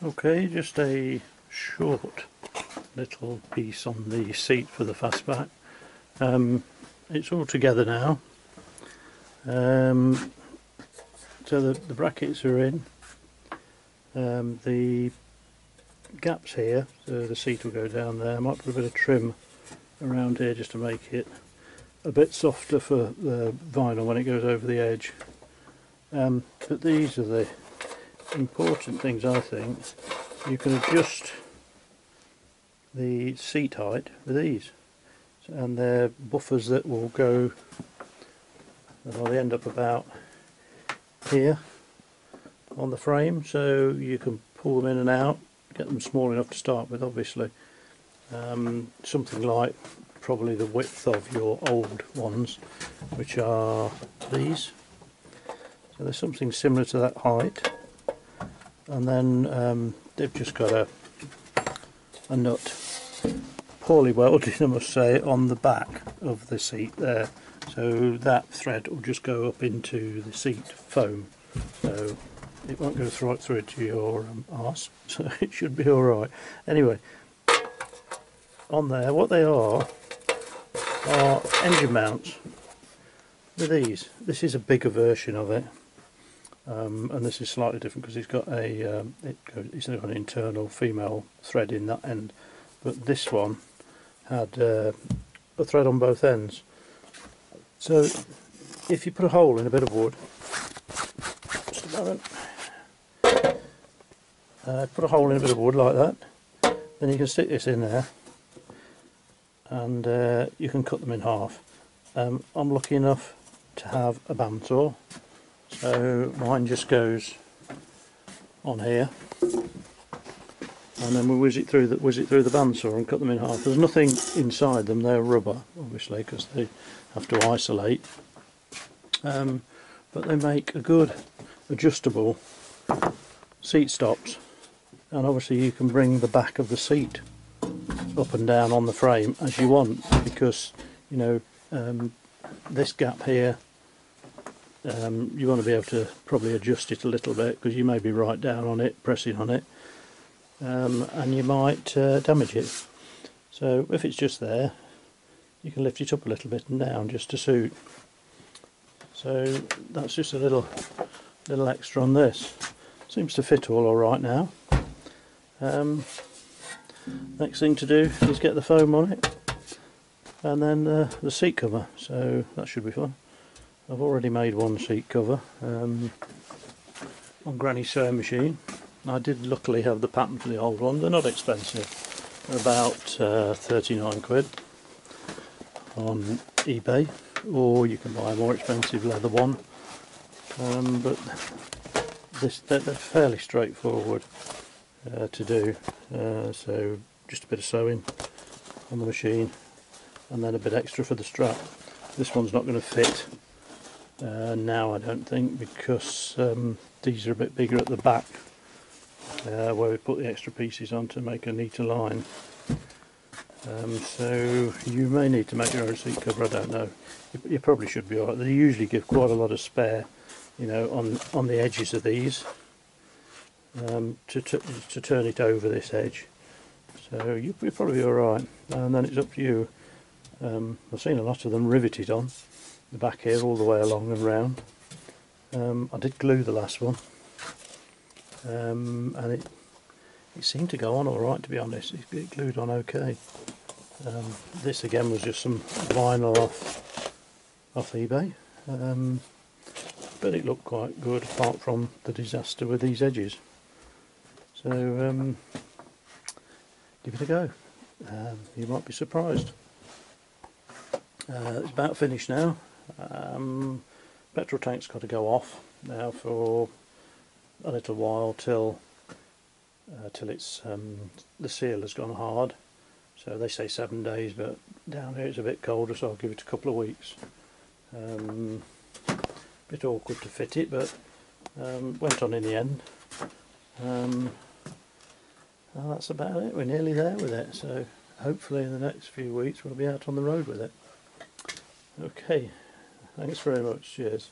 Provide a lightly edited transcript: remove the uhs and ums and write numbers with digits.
Okay, just a short little piece on the seat for the fastback. It's all together now. So the brackets are in. The gaps here, so the seat will go down there. I might put a bit of trim around here just to make it a bit softer for the vinyl when it goes over the edge. But these are the important things, I think. You can adjust the seat height with these, and they're buffers that will go, well, they end up about here on the frame, so you can pull them in and out, get them small enough to start with, obviously. Something like probably the width of your old ones, which are these. So there's something similar to that height, and then they've just got a nut, poorly welded I must say, on the back of the seat there, so that thread will just go up into the seat foam, so it won't go right through to your arse, so it should be alright. Anyway, on there, what they are engine mounts with these. This is a bigger version of it, and this is slightly different because it's got it's got an internal female thread in that end, but this one had a thread on both ends. So if you put a hole in a bit of wood, just a moment, put a hole in a bit of wood like that, then you can stick this in there, and you can cut them in half. I'm lucky enough to have a bandsaw, so mine just goes on here, and then we whiz it through the bandsaw and cut them in half. There's nothing inside them; they're rubber, obviously, because they have to isolate. But they make a good adjustable seat stops, and obviously you can bring the back of the seat up and down on the frame as you want, because you know this gap here, you want to be able to probably adjust it a little bit, because you may be right down on it, pressing on it, and you might damage it. So if it's just there, you can lift it up a little bit and down just to suit. So that's just a little extra on this. Seems to fit all alright now. Next thing to do is get the foam on it, and then the seat cover, so that should be fun. I've already made one seat cover on Granny's sewing machine. I did luckily have the pattern for the old one. They're not expensive, they're about 39 quid on eBay, or you can buy a more expensive leather one, but they're fairly straightforward to do. So just a bit of sewing on the machine, and then a bit extra for the strap. This one's not going to fit now, I don't think, because these are a bit bigger at the back, where we put the extra pieces on to make a neater line. So you may need to make your own seat cover, I don't know. You probably should be alright. They usually give quite a lot of spare, you know, on the edges of these, to turn it over this edge. So you're probably alright, and then it's up to you. I've seen a lot of them riveted on the back here all the way along and round. I did glue the last one, and it seemed to go on alright, to be honest. It glued on okay. This again was just some vinyl off eBay, but it looked quite good apart from the disaster with these edges. So give it a go, you might be surprised. It's about finished now. Petrol tank's got to go off now for a little while till it's the seal has gone hard. So they say 7 days, but down here it's a bit colder, so I'll give it a couple of weeks. Bit awkward to fit it, but went on in the end. Well, that's about it. We're nearly there with it, so hopefully in the next few weeks we'll be out on the road with it. Okay, thanks very much, cheers.